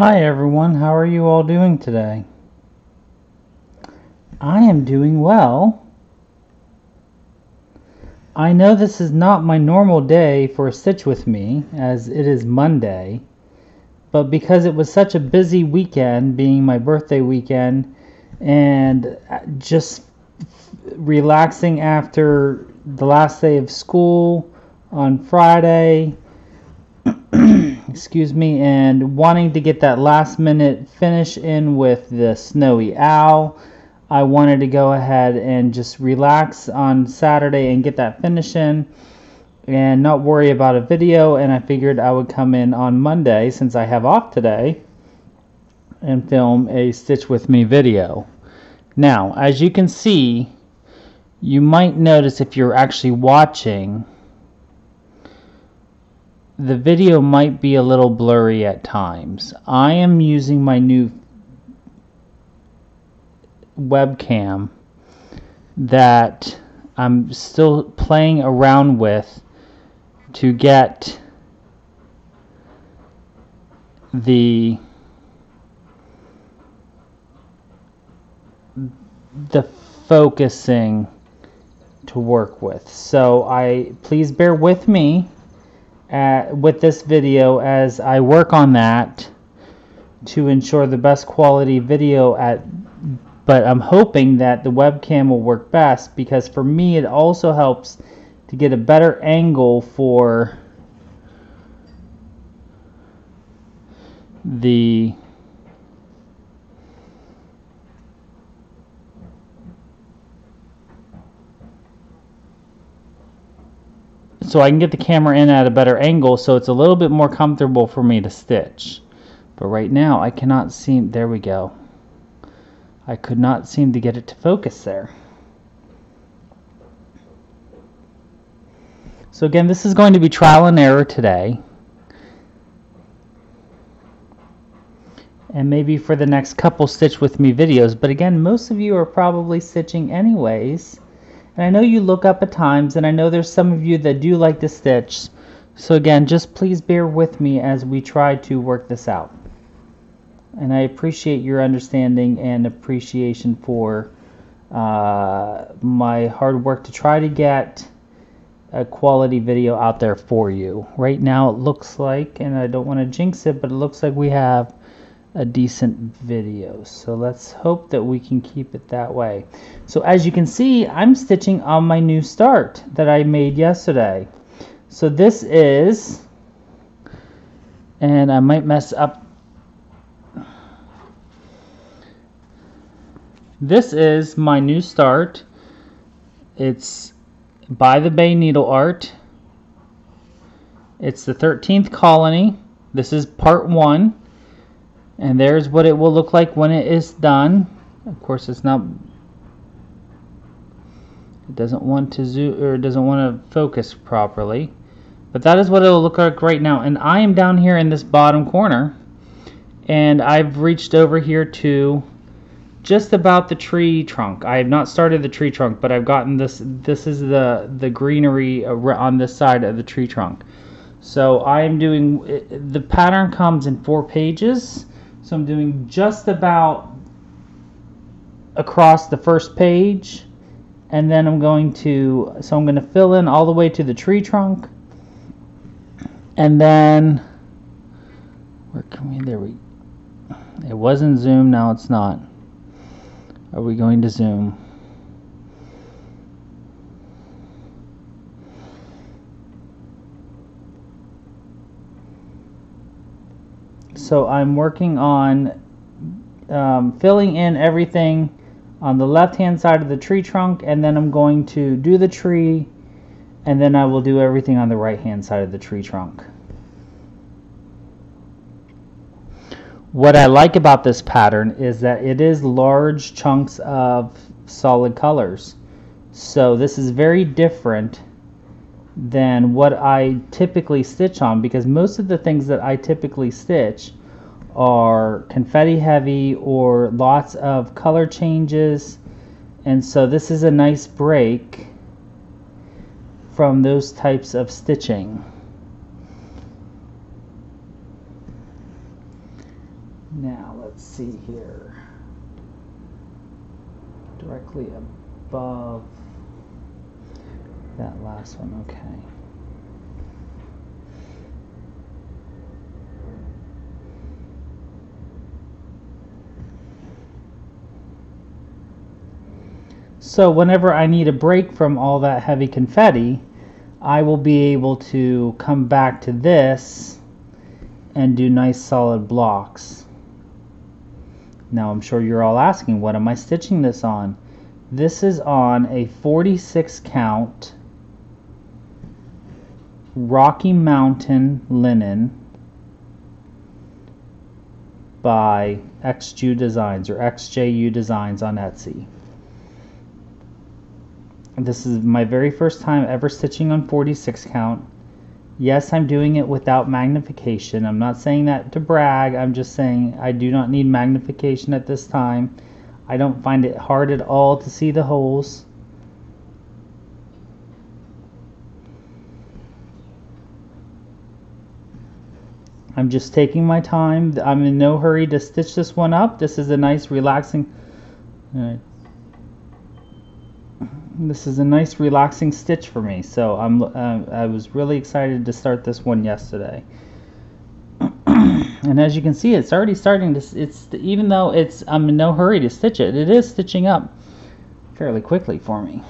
Hi everyone, how are you all doing today? I am doing well. I know this is not my normal day for a Stitch with Me, as it is Monday, but because it was such a busy weekend, being my birthday weekend, and just relaxing after the last day of school on Friday, excuse me, and wanting to get that last minute finish in with the Snowy Owl, I wanted to go ahead and just relax on Saturday and get that finish in and not worry about a video, and I figured I would come in on Monday, since I have off today, and film a Stitch with Me video. Now, as you can see, you might notice if you're actually watching, the video might be a little blurry at times. I am using my new webcam that I'm still playing around with to get the focusing to work with. So please bear with me with this video as I work on that to ensure the best quality video but I'm hoping that the webcam will work best, because for me it also helps to get a better angle for the so I can get the camera in at a better angle, so it's a little bit more comfortable for me to stitch. But right now I cannot seem, there we go. I could not seem to get it to focus there. So again, this is going to be trial and error today. And maybe for the next couple Stitch with Me videos. But again, most of you are probably stitching anyways. And I know you look up at times, and I know there's some of you that do like to stitch. So again, just please bear with me as we try to work this out. And I appreciate your understanding and appreciation for my hard work to try to get a quality video out there for you. Right now it looks like, and I don't want to jinx it, but it looks like we have a decent video. So let's hope that we can keep it that way. So as you can see, I'm stitching on my new start that I made yesterday. So this is, and I might mess up, this is my new start. It's by the Bay Needle Art. It's the 13th colony. This is part 1. And there's what it will look like when it is done. Of course, it's not, it doesn't want to zoom, or it doesn't want to focus properly. But that is what it will look like right now. And I am down here in this bottom corner, and I've reached over here to just about the tree trunk. I have not started the tree trunk, but I've gotten this. This is the greenery on this side of the tree trunk. So I am doing, the pattern comes in 4 pages. So I'm doing just about across the first page, and then I'm going to fill in all the way to the tree trunk, and then where can we, there we, it wasn't zoom, now it's not. Are we going to zoom? So I'm working on filling in everything on the left hand side of the tree trunk, and then I'm going to do the tree, and then I will do everything on the right hand side of the tree trunk. What I like about this pattern is that it is large chunks of solid colors. So this is very different than what I typically stitch on, because most of the things that I typically stitch are confetti heavy or lots of color changes, and so this is a nice break from those types of stitching. let's see here. Directly above that last one, okay. So whenever I need a break from all that heavy confetti, I will be able to come back to this and do nice solid blocks. Now I'm sure you're all asking, what am I stitching this on? This is on a 46 count Rocky Mountain linen by XJU Designs or XJU Designs on Etsy. This is my very first time ever stitching on 46 count. Yes, I'm doing it without magnification. I'm not saying that to brag. I'm just saying I do not need magnification at this time. I don't find it hard at all to see the holes. I'm just taking my time. I'm in no hurry to stitch this one up. This is a nice relaxing stitch for me, so I was really excited to start this one yesterday. And as you can see, it's already starting to, even though I'm in no hurry to stitch it, it is stitching up fairly quickly for me.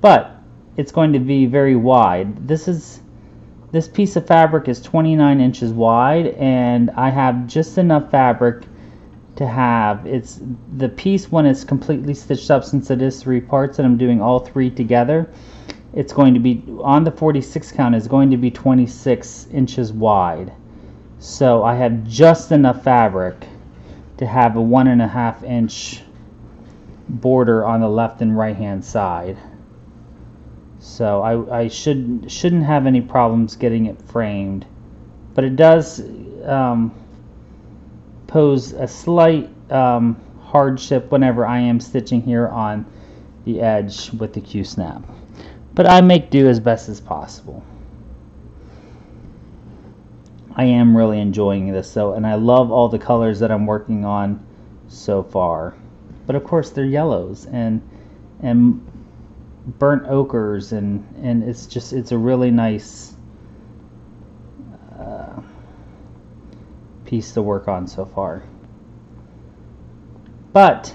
But it's going to be very wide. This piece of fabric is 29 inches wide, and I have just enough fabric to have the piece when it's completely stitched up, since it is 3 parts and I'm doing all 3 together. It's going to be on the 46 count is going to be 26 inches wide. So I have just enough fabric to have a 1.5 inch border on the left and right hand side. So I shouldn't have any problems getting it framed, but it does pose a slight hardship whenever I am stitching here on the edge with the Q-snap. But I make do as best as possible. I am really enjoying this though, and I love all the colors that I'm working on so far. But of course they're yellows and burnt ochres, and it's a really nice piece to work on so far. But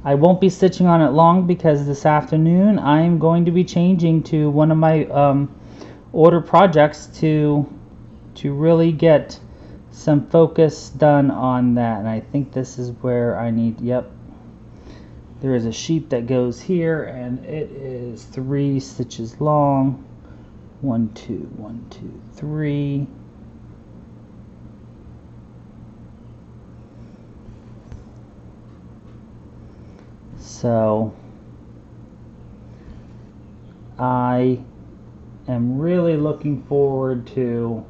I won't be stitching on it long, because this afternoon I am going to be changing to one of my order projects to really get some focus done on that. And I think this is where I need, yep, there is a sheep that goes here, and it is 3 stitches long. 1, 2, 1, 2, 3. So I am really looking forward to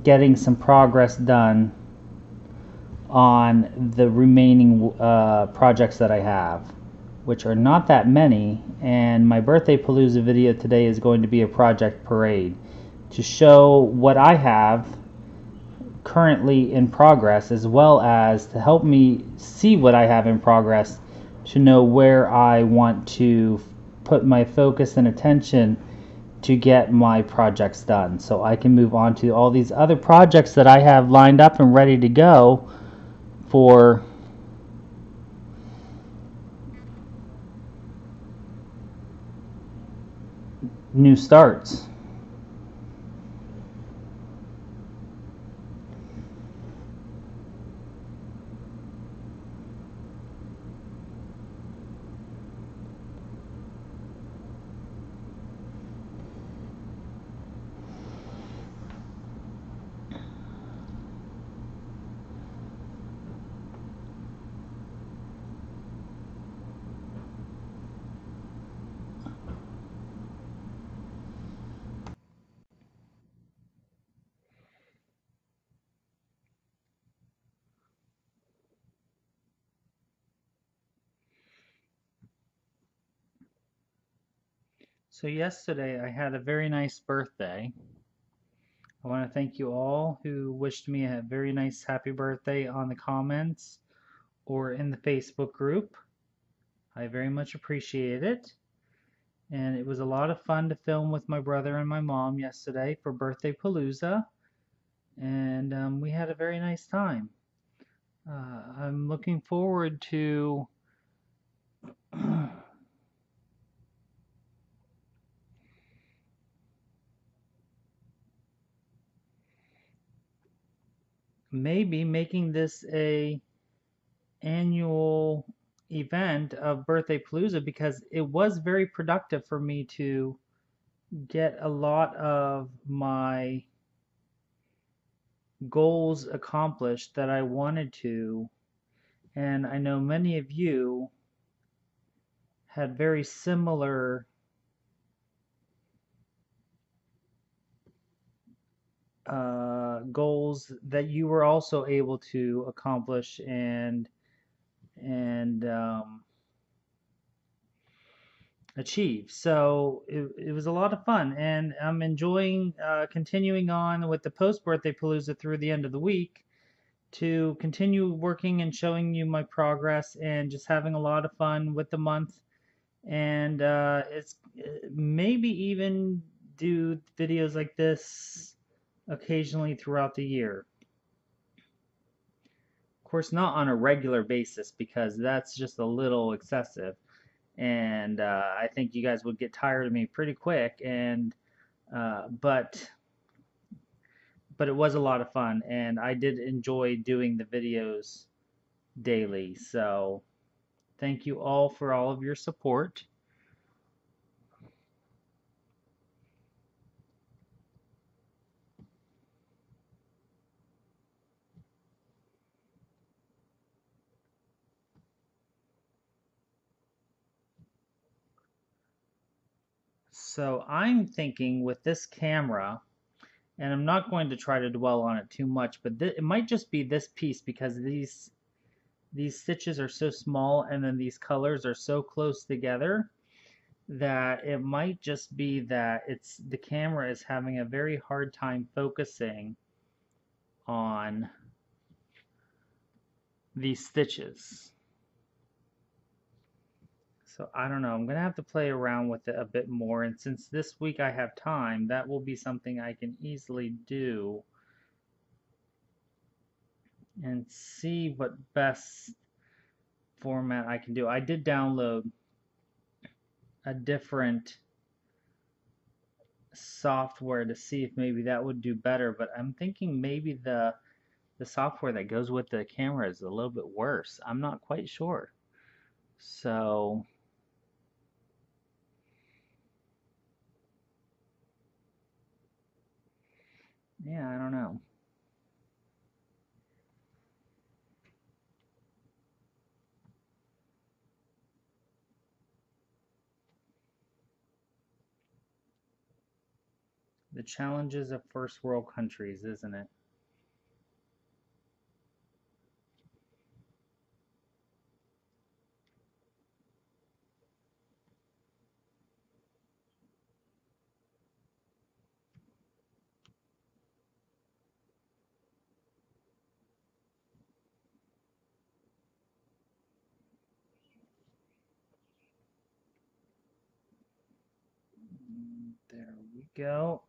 getting some progress done on the remaining projects that I have, which are not that many. And my birthday palooza video today is going to be a project parade to show what I have currently in progress, as well as to help me see what I have in progress, to know where I want to put my focus and attention to get my projects done, so I can move on to all these other projects that I have lined up and ready to go for new starts. So yesterday I had a very nice birthday. I want to thank you all who wished me a very nice happy birthday on the comments or in the Facebook group. I very much appreciate it. And it was a lot of fun to film with my brother and my mom yesterday for Birthday Palooza. And we had a very nice time. I'm looking forward to maybe making this a annual event of Birthday Palooza because it was very productive for me to get a lot of my goals accomplished that I wanted to. And I know many of you had very similar goals that you were also able to accomplish and achieve. So it was a lot of fun, and I'm enjoying continuing on with the post birthday palooza through the end of the week to continue working and showing you my progress and just having a lot of fun with the month. And it's maybe even do videos like this occasionally throughout the year. Of course, not on a regular basis because that's just a little excessive. And I think you guys would get tired of me pretty quick. And but it was a lot of fun, and I did enjoy doing the videos daily. So thank you all for all of your support. So I'm thinking with this camera, and I'm not going to try to dwell on it too much, but it might just be this piece because these stitches are so small and then these colors are so close together that it might just be that the camera is having a very hard time focusing on these stitches. So I don't know, I'm gonna have to play around with it a bit more, and since this week I have time, that will be something I can easily do and see what best format I can do. I did download a different software to see if maybe that would do better, but I'm thinking maybe the software that goes with the camera is a little bit worse. I'm not quite sure. So yeah, I don't know. The challenges of first world countries, isn't it? There we go.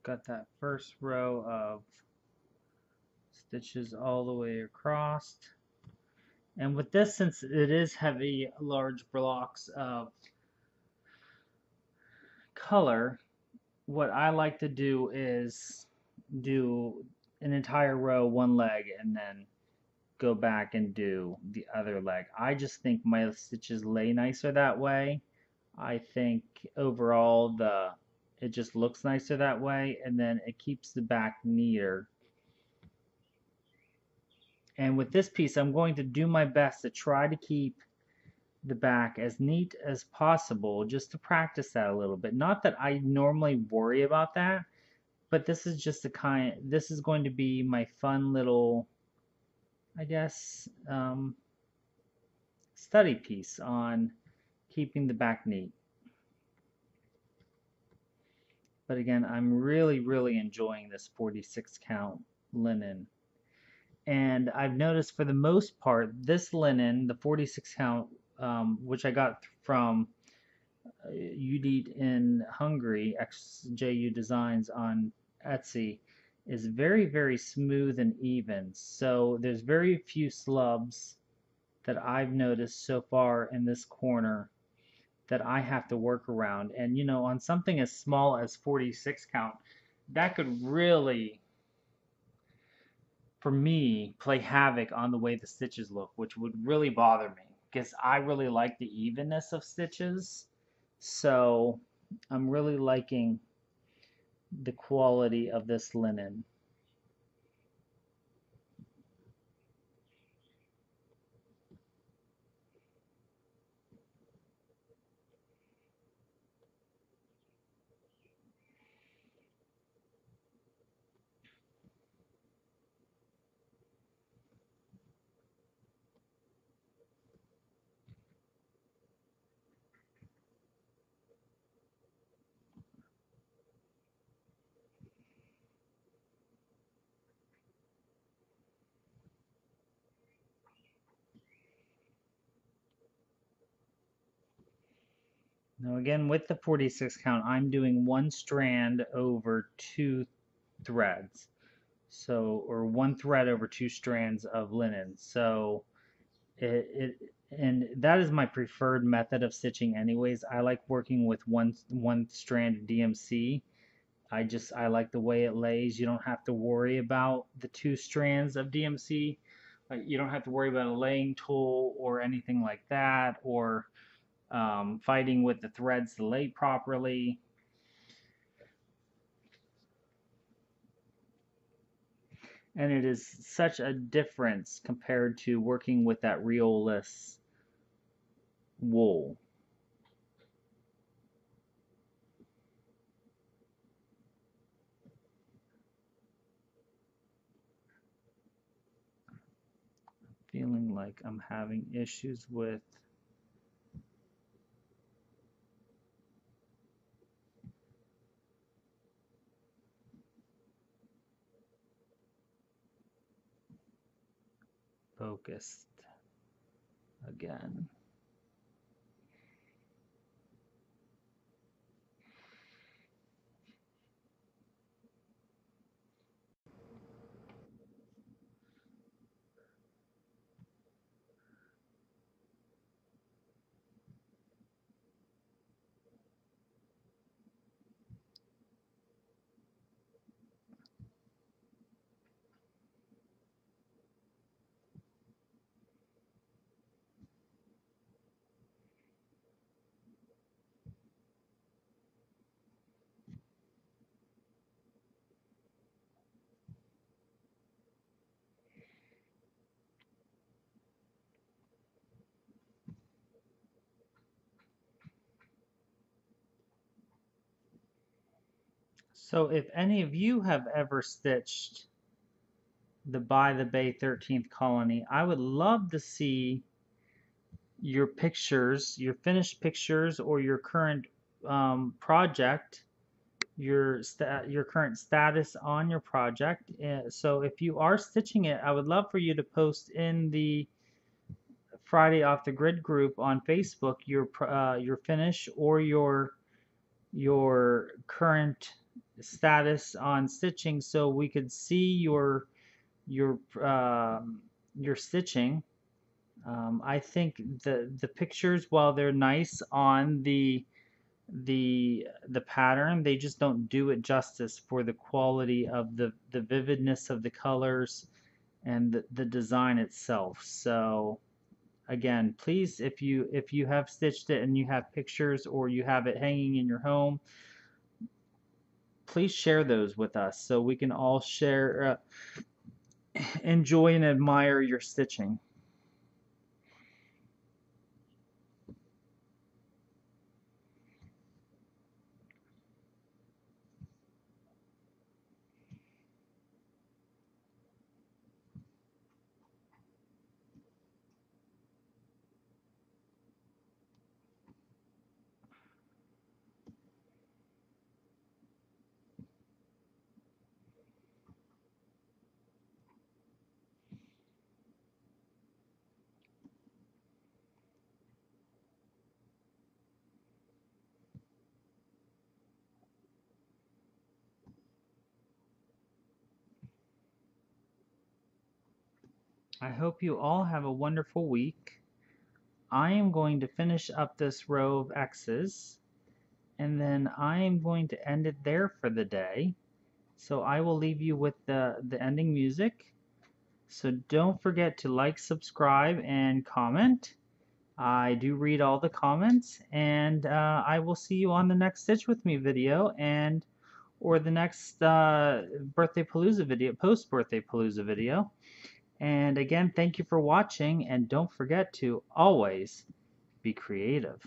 Got that first row of stitches all the way across. And with this, since it is heavy, large blocks of color, what I like to do is do an entire row, one leg, and then go back and do the other leg. I just think my stitches lay nicer that way. I think overall it just looks nicer that way, and then it keeps the back neater. And with this piece, I'm going to do my best to try to keep the back as neat as possible just to practice that a little bit. Not that I normally worry about that, but this is just this is going to be my fun little, I guess, study piece on keeping the back neat. But again, I'm really enjoying this 46 count linen. And I've noticed for the most part, this linen, the 46 count, which I got from Udit in Hungary, XJU Designs on Etsy, is very smooth and even. So there's very few slubs that I've noticed so far in this corner that I have to work around. And you know, on something as small as 46 count, that could really, for me, play havoc on the way the stitches look, which would really bother me because I really like the evenness of stitches. So I'm really liking the quality of this linen. Now again, with the 46 count, I'm doing one strand over two threads. So, or one thread over two strands of linen. So and that is my preferred method of stitching anyways. I like working with one strand of DMC. I like the way it lays. You don't have to worry about the two strands of DMC. You don't have to worry about a laying tool or anything like that, or fighting with the threads to lay properly. And it is such a difference compared to working with that reelless wool. Feeling like I'm having issues with focused again. So if any of you have ever stitched the By the Bay 13th Colony, I would love to see your pictures, your finished pictures, or your current project, your current status on your project. So if you are stitching it, I would love for you to post in the Friday Off the Grid group on Facebook your finish or your current status on stitching, so we could see your your stitching. I think the pictures, while they're nice on the pattern, they just don't do it justice for the quality of the vividness of the colors and the design itself. So again, please, if you have stitched it and you have pictures or you have it hanging in your home, please share those with us so we can all share, enjoy and admire your stitching. I hope you all have a wonderful week. I am going to finish up this row of X's, and then I am going to end it there for the day. So I will leave you with the ending music. So don't forget to like, subscribe, and comment. I do read all the comments, and I will see you on the next Stitch With Me video, or the next Birthday Palooza video, post Birthday Palooza video. And again, thank you for watching, and don't forget to always be creative.